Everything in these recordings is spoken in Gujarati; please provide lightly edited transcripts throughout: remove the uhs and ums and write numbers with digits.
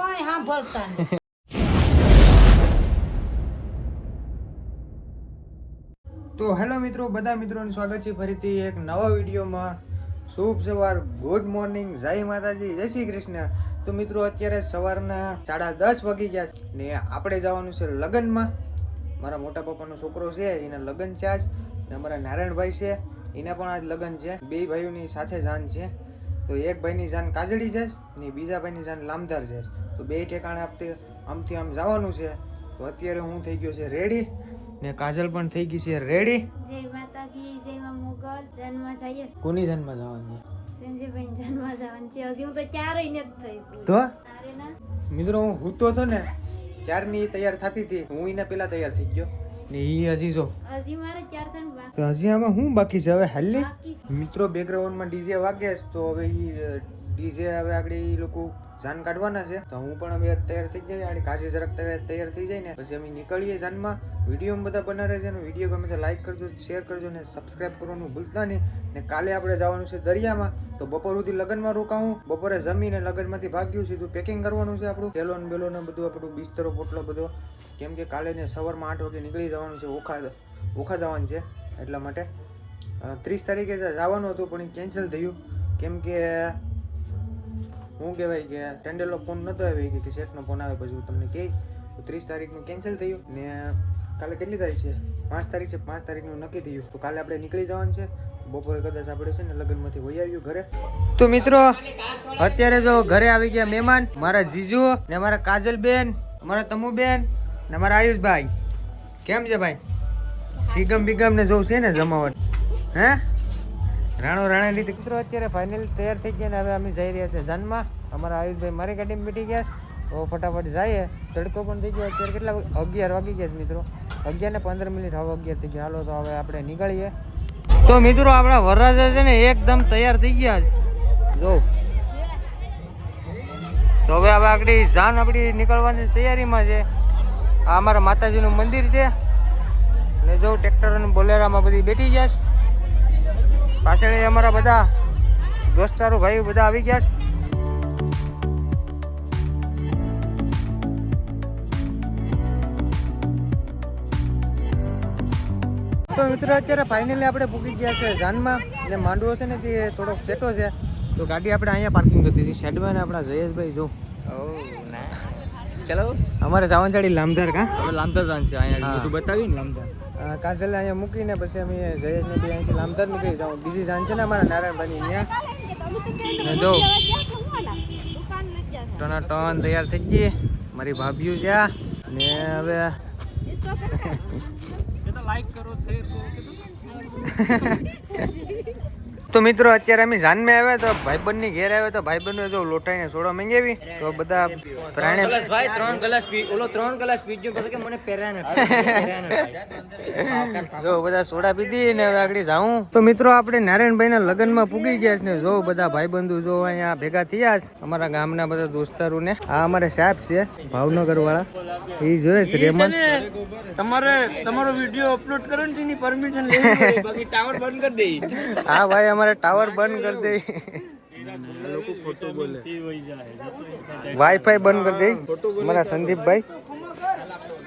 કોઈ સાંભળતા નહીં. તો હેલો મિત્રો, બધા મિત્રોનું સ્વાગત છે ફરીથી એક નવા વિડીયોમાં. શુભ સવાર, ગુડ મોર્નિંગ, જય માતાજી, જય શ્રી કૃષ્ણ. તો મિત્રો અત્યારે સવારના 10:30 વાગી ગયા ને આપણે જવાનું છે લગ્નમાં. મારા મોટા પપ્પાનો છોકરો છે, એના લગ્ન છે આજ. ને અમારા નારાયણભાઈ છે, એના પણ આજ લગ્ન છે. બે ભાઈઓની સાથે જાન છે. તો એક ભાઈની જાન કાજળી જાય ને બીજા ભાઈની જાન લામધાર જાય. તો બે ઠેકાણે આમથી આમ જવાનું છે. તો અત્યારે હું થઈ ગયો છે રેડી ને કાજલ પણ થઈ ગઈ છે રેડી. જય માતાજી, જય માં મોગલ. જન્મ જઈએ કોની જાનમાં જવાની? સંજયભાઈ જન્મ જવાનું છે. હજી હું તો ચારેય નથી થઈ. તો તારે ના મિત્રો હું હૂતો હતો ને ત્યારની તૈયાર થતી હતી, હું એના પેલા તૈયાર થઈ ગયો ને ઈ હજી જો હજી મારે 4 ત્રણ બાકી તો હજી આમાં હું બાકી છે હવે હાલી. બાકી મિત્રો બેકગ્રાઉન્ડમાં ડીજે વાગે છે, તો હવે ઈ ડીજે હવે આગળ ઈ લોકો જાન કાઢવાના છે. તો હું પણ હવે તૈયાર થઈ જાય અને કાજે જરાક તૈયાર થઈ જાય ને પછી અમે નીકળીએ જાનમાં. વિડીયો બધા બનાવે છે ને વિડીયો ગમે તો લાઈક કરજો, શેર કરજો ને સબસ્ક્રાઇબ કરવાનું ભૂલતા નહીં. ને કાલે આપણે જવાનું છે દરિયામાં. તો બપોર સુધી લગ્નમાં રોકાવું, બપોરે જમીને લગ્નમાંથી ભાગ્યું સીધું પેકિંગ કરવાનું છે આપણું પેલો ને બેલો ને બધું આપણું બિસ્તરો પોટલો બધો. કેમ કે કાલે ને સવારમાં 8 વાગે નીકળી જવાનું છે, ઓખા જવાનું છે. એટલા માટે 30 તારીખે જવાનું હતું પણ એ કેન્સલ થયું. કેમ કે શું કહેવાય કે ટેન્ડરનો ફોન નહોતો આવ્યો કે શેઠનો ફોન આવે પછી હું તમને કહી. તો 30 તારીખનું કેન્સલ થયું ને કાલે કેટલી તારીખ છે? 5 તારીખ છે. 5 તારીખનું નક્કી થયું. તો કાલે આપણે નીકળી જવાનું છે. બપોરે કદાચ આપણે છે ને લગ્નમાંથી વહી આવ્યું ઘરે. તો મિત્રો અત્યારે જો ઘરે આવી ગયા મહેમાન, મારા જીજુ ને મારા કાજલબેન, મારા તમુબેન ને મારા આયુષભાઈ. કેમ છે ભાઈ? સિગમ બિગમ ને જોઉં છે ને જમાવટ હે રાણા લીધી. મિત્રો અત્યારે ફાઇનલ તૈયાર થઈ ગયા ને હવે અમે જઈ રહ્યા છીએ જાનમાં. અમારા આયુષભાઈ મારી ગાડીમાં બેઠી ગયા. તો ફટાફટ જઈએ. તડકો પણ થઈ ગયો. અત્યારે કેટલા 11 વાગી ગયા છે મિત્રો. 11 ને 15 મિનિટ હવે 11 થઈ ગયા. હાલો તો હવે આપણે નીકળીએ. તો મિત્રો આપણા વરરાજા છે ને એકદમ તૈયાર થઈ ગયા જો. તો હવે આગળ જાન આપણી નીકળવાની તૈયારીમાં છે. આ અમારા માતાજીનું મંદિર છે ને જો ટ્રેક્ટર અને બોલેરામાં બધી બેઠી ગયા છે. પાછળ અમારા બધા દોસ્તારો ભાઈઓ બધા આવી ગયા છે. તો મિત્રો અત્યારે ફાઇનલી આપણે પૂકી ગયા છે જાનમાં. જે માંડવો છે ને તે થોડોક સેટો છે. તો ગાડી આપણે અહીંયા પાર્કિંગ કરી દીધી શેડમાં ને આપણા જયેશભાઈ જો ચલો અમારે જવાનું ચાડી લામધાર. કા હવે લામધાર જાન છે અહીંયા બધું બતાવી ને લામધાર. કાજલ અહીંયા મૂકીને પછી અમે જયેશને બી અહીંથી લામધાર નીકળી જાઉં. બીજી જાન છે ને અમારા નારાયણભાઈની ત્યાં જો ટન તૈયાર થઈ ગઈ. મારી ભાભીઓ છે આ ને હવે લાઈક કરો, શેર કરો. તો મિત્રો અત્યારે અમે જાનમાં આવ્યા તો ભાઈબંધની ઘેર આવ્યા તો ભાઈબંધો જો લોટાઈને સોડા મંગાવી. તો બધા પ્રાણે ભાઈ 3 ગ્લાસ પી, ઓલો 3 ગ્લાસ પીજો પછી કે મને જો બધા સોડા પીધી ને હવે આગળ જાઉં. તો મિત્રો આપણે નારાયણભાઈના લગ્નમાં પૂગી ગયા છે ને જો બધા ભાઈબંધુ જો અહીંયા ભેગા થયા છે અમારા ગામના બધા દોસ્તારો ને. આ અમારે સાહેબ છે ભાવનગર વાળા, એ જોયે છે રેમન. તમારો વિડિયો અપલોડ કરો ને તેની પરમિશન લેવી પડે, બાકી ટાવર બંધ કરી દે. હા ભાઈ અમારે ટાવર બંધ કરી દે, લોકો ખોટું બોલે, વાઈફાઈ બંધ કરી દે અમારા સંદીપભાઈ.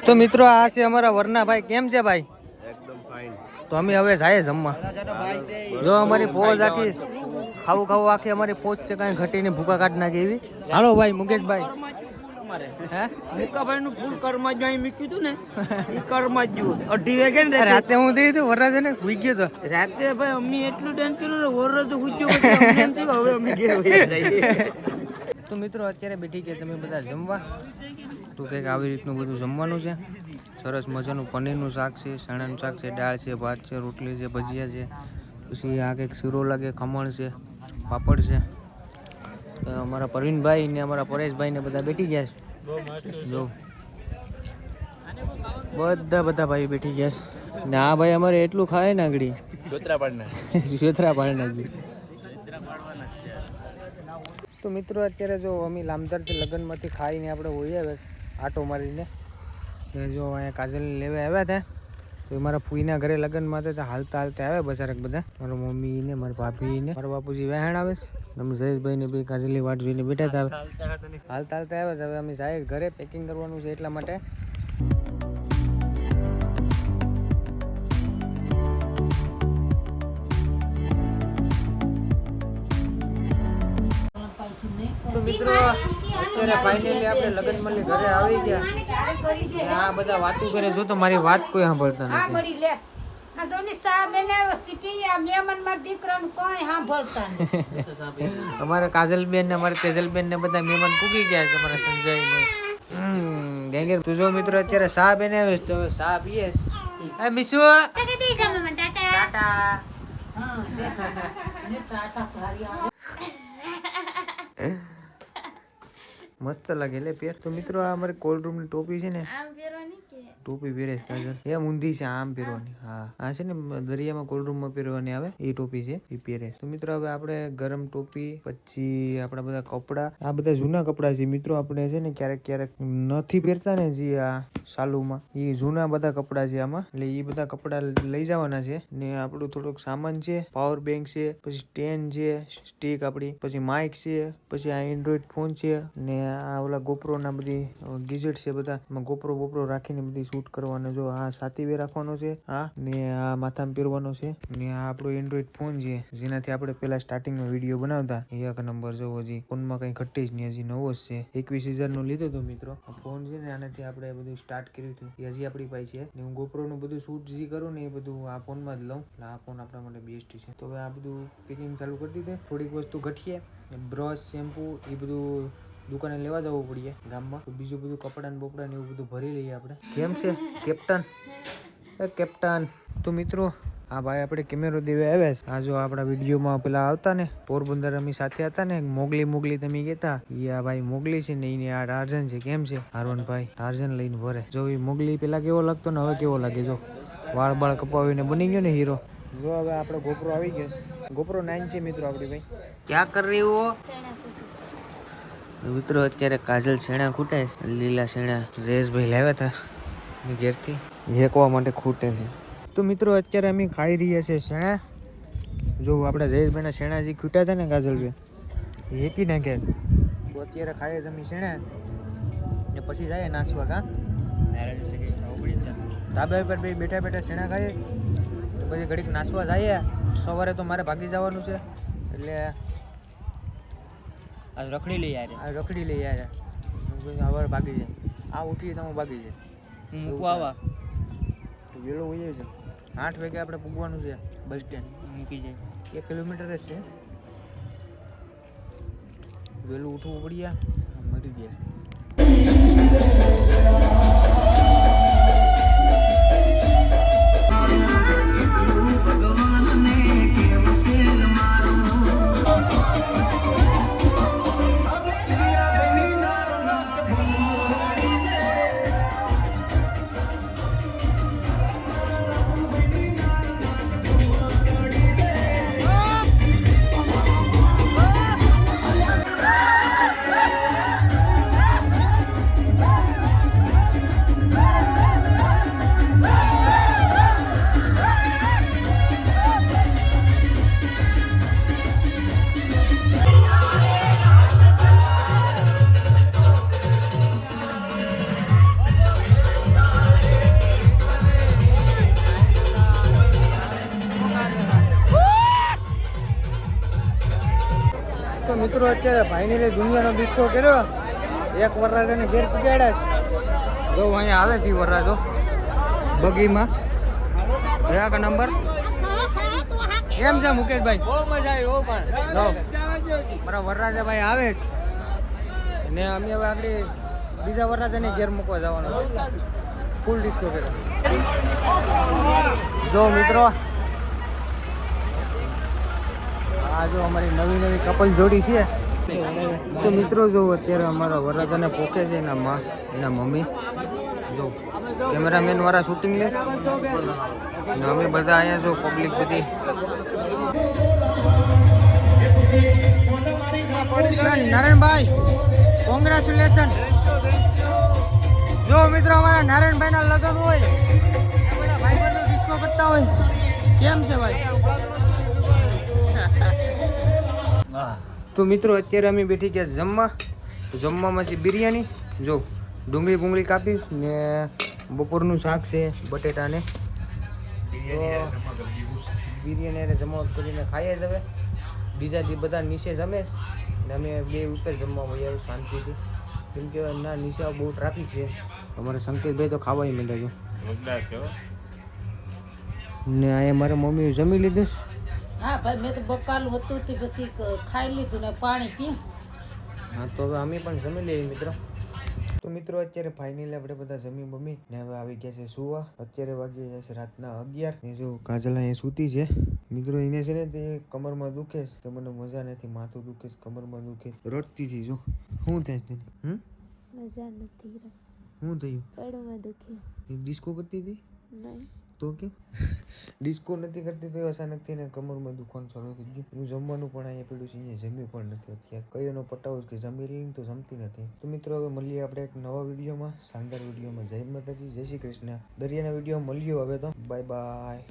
તો મિત્રો આ છે અમારા વરનાભાઈ. કેમ છે ભાઈ? એકદમ ફાઇન. તો અમે હવે જાય જમવા. જો અમારી ફોજ આખી ખાવું આખી અમારી ફોજ છે, કઈ ઘટીને ભૂકા કાઢ નાખે એવી. હાલો ભાઈ મુકેશભાઈ. હે મુકાભાઈ નું ફૂલ કર્મ જ અહીં મૂક્યું હતું ને એ કર્મ જ જુઓ. 2:30 વાગે ને રાતે હું થઈ હતું વરરાજે ને ભૂઈ ગયો તો રાતે ભાઈ અમે એટલું ડાન્સ કર્યું ને વરરાજો હુજ્યો પછી અમને એમ થયું હવે અમે ઘેર વહી જઈએ. તો મિત્રો અત્યારે બેઠી ગયા તમે બધા જમવા. તો કંઈક આવી રીતનું બધું જમવાનું છે. સરસ મજાનું પનીરનું શાક છે, ચણાનું શાક છે, દાળ છે, ભાત છે, રોટલી છે, ભજીયા છે, પછી આ કંઈક શીરો લાગે, ખમણ છે, પાપડ છે. અમારા પ્રવીણભાઈ ને અમારા પરેશભાઈ ને બધા બેઠી ગયા છે જો બધા ભાઈ બેઠી ગયા છે ને આ ભાઈ અમારે એટલું ખાય ને આગળ જોતરા પાડી નાખી. તો મિત્રો અત્યારે જો અમે લામધારથી લગ્નમાંથી ખાઈને આપણે હોઈ આવે આટો મારીને જો અહીંયા કાજલ લેવા આવ્યા હતા. તો એ મારા ફૂઈના ઘરે લગ્નમાં હતા, હાલતા હાલતા આવે બસારક બધા, મારા મમ્મી ને મારા ભાભી ને મારા બાપુજી વહેણ આવે છે, અમે જયેશભાઈ ને બે કાજલની વાટ જોઈને બેઠા હતા. હાલતા હાલતા આવે છે. હવે અમે જાય ઘરે, પેકિંગ કરવાનું છે એટલા માટે. તો મિત્રો અત્યારે ફાઇનલી આપણે લગ્ન મળી ઘરે આવી ગયા. આ બધા વાતો કરે, જો તો મારી વાત કોઈ સાંભળતા નથી. અમારા કાજલબેન ને અમારા તેજલબેન ને બધા મહેમાન પૂગી ગયા છે. અમારા સંજય ને ગેંગેર. તું જો મિત્રો અત્યારે સા બનાવે તો હવે સા પીએ. એ મિસુ મસ્ત લાગે લે પેર. તો મિત્રો આ અમારે કોલ્ડ રૂમ ની ટોપી છે ને, ટોપી પહેરે છે કાજલ. એમ ઊંધી છે આમ પહેરવાની. હા આ છે ને દરિયામાં કોલ્ડ રૂમ માં પહેરવાની આવે એ ટોપી છે, એ પહેરે. તો મિત્રો હવે આપણે ગરમ ટોપી, પછી આપણા બધા કપડા, આ બધા જૂના કપડા છે મિત્રો. આપણે છે ને ક્યારેક ક્યારેક નથી પહેરતા ને જે આ સાલુમાં, એ જૂના બધા કપડા છે આમાં. એટલે એ બધા કપડા લઈ જવાના છે. ને આપણું થોડુંક સામાન છે, પાવર બેંક છે, પછી સ્ટેન્ડ છે, સ્ટીક આપડી, પછી માઇક છે, પછી આ એન્ડ્રોઈડ ફોન છે, ને આ ઓલા ગોપ્રો ના બધી ગેજેટ છે બધા. એમાં ગોપ્રો બોપ્રો રાખીને બધી શૂટ કરવાનો. જો આ સાતીવે રાખવાનો છે, આ ને આ માથામાં પહેરવાનો છે, ને આ આપણો એન્ડ્રોઈડ ફોન છે જેનાથી આપણે પેલા સ્ટાર્ટિંગમાં વિડીયો બનાવતા. એક નંબર જો હજી ફોનમાં કઈ ઘટી જ નહીં, હજી નવો જ છે. 21,000 નો લીધો હતો મિત્રો આ ફોન છે ને. આનાથી આપણે બધું સ્ટાર્ટ કર્યું હતું, એ હજી આપણી પાસે છે. ને હું ગોપ્રો નું બધું શૂટ જે કરું ને એ બધું આ ફોનમાં જ લઉં. આ ફોન આપણા માટે બેસ્ટ છે. તો હવે આ બધું પેકિંગ ચાલુ કરી દીધું. થોડીક વસ્તુ ઘટીએ, બ્રશ, શેમ્પુ એ બધું દુકાને લેવા જવું પડીએ ગામમાં. તો બીજું બધું કપડા ને બોપડા ને એવું બધું ભરી લઈએ આપણે. કેમ છે કેપ્ટન? એ કેપ્ટન. તો મિત્રો આ ભાઈ આપણે કેમેરો દેવા આવ્યા છે. આ જો આપણા વિડીયોમાં પેલા આવતા ને પોરબંદર અમે સાથે હતા ને, મોગલી તમે કહેતા, એ આ ભાઈ મોગલી છે ને, એને આ ટાર્ઝન છે. કેમ છે હારવનભાઈ? ટાર્ઝન લઈને ભરે. જો એ મોગલી પેલા કેવો લાગતો ને હવે કેવો લાગે. જો વાળ બાળ કપાવીને બની ગયો ને હીરો. જો હવે આપણે ગોપ્રો આવી ગયો. ગોપ્રો 9 છે મિત્રો આપણી ભાઈ. ક્યાં કર રહી હો મિત્રો? અત્યારે કાજલ શેણા ખૂટે છે, લીલા શેણા જયેશભાઈ લાવ્યા હતા ઘેરથી, હેકવા માટે ખૂટે છે. તો મિત્રો અત્યારે અમે ખાઈ રહ્યા છીએ શેણા. જો આપણા જયેશભાઈના શેણા જે ખૂટ્યા હતા ને કાજલભાઈ, હેકી નાખે. તો અત્યારે ખાઈએ અમે શેણા ને પછી જાય નાસવા. કા ધાબા પર બે બેઠા બેઠા શેણા ખાઈએ, પછી ઘડીક નાસવા જઈએ. સવારે તો મારે ભાગી જવાનું છે, એટલે રખડી લઈ યાર, રખડી લઈ યાર. હવે ભાગી જાય. આ ઉઠીએ તો હું ભાગી જાય. મૂકવા આવા વેલો હોય છે. 8 વાગે આપણે પૂગવાનું છે બસ સ્ટેન્ડ. મૂકી જાય 1 કિલોમીટર જ છે. વેલું ઉઠવું પડ્યા, મરી ગયા. તો મિત્રો અત્યારે ફાઇનલી દુનિયાનો ડિસ્કો કર્યો. એક વરરાજાને ઘેર પગાડ્યા છે. જો અહીંયા આવે છે વરરાજો બગીમાં. એક નંબર. કેમ છે મુકેશભાઈ? બહુ મજા આવી. હો પણ મારા વરરાજા ભાઈ આવે જ ને અમે હવે આગળ બીજા વરરાજાને ઘેર મૂકવા જવાનું છે. ફૂલ ડિસ્કો કર્યો. જો મિત્રો આ જો અમારી નવી કપલ જોડી છે. તો મિત્રો જો અત્યારે અમારા વરરાજાને પોકે છે એના માં, એના મમ્મી. જો કેમેરામેન વાળા શૂટિંગ લે ને અમે બધા અહીંયા જો પબ્લિક બધી. નારાયણભાઈ કોંગ્રેચ્યુલેશન. જો મિત્રો અમારા નારાયણભાઈ ના લગ્ન હોય બધા ભાઈબંધો કરતા હોય કેમ છે ભાઈ? તો મિત્રો અત્યારે અમે બેઠી ગયા જમવા. જમવામાં છે બિરયાની. જો ડુંગળી બુંગળી કાપીશ ને બપોરનું શાક છે બટેટા ને. બિરયાની એને જમવા કરીને ખાઈએ જ હવે. બીજા જે બધા નીચે જમે છે ને અમે બે ઉપર જમવા મળ્યા શાંતિથી. કેમ કે ના નીચે બહુ ટ્રાફિક છે. અમારે સંકેતભાઈ તો ખાવાય માંડ્યા છે ને અહીંયા મારા મમ્મીએ જમી લીધું. હા ભાઈ મેં તો બકાલું હતું તે પછી ખાઈ લીધું ને પાણી પી. હા તો હવે અમે પણ જમી લઈએ મિત્રો. તો મિત્રો અત્યારે ફાઇનલી આપણે બધા જમી બમી ને હવે આવી ગયા છે સુવા. અત્યારે વાગી ગયા છે રાતના 11 ને જો કાજલ અહીંયા સૂતી છે મિત્રો. એને છે ને તે કમરમાં દુખે છે કે મને મજા નથી, માથું દુખે છે, કમરમાં દુખે, રડતી હતી. જો શું થાય છે મજા નથી રહી. શું થયું? પડમાં દુખી ડિસ્કો કરતી હતી નહીં તો કે ડિસ્કો નથી કરતી તો અચાનક થઈને કમરમાં દુખવાનું ચાલુ થઈ ગયું. હું જમવાનું પણ અહીંયા પડ્યું છે, અહીંયા જમ્યું પણ નથી અત્યારે. કઈ એનો પટાવું કે જમી લઈને તો જમતી નથી. તો મિત્રો હવે મળીએ આપણે એક નવા વિડીયોમાં, શાનદાર વિડીયોમાં. જય માતાજી, જય શ્રી કૃષ્ણ. દરિયાના વિડીયો મળ્યો હવે તો. Bye bye.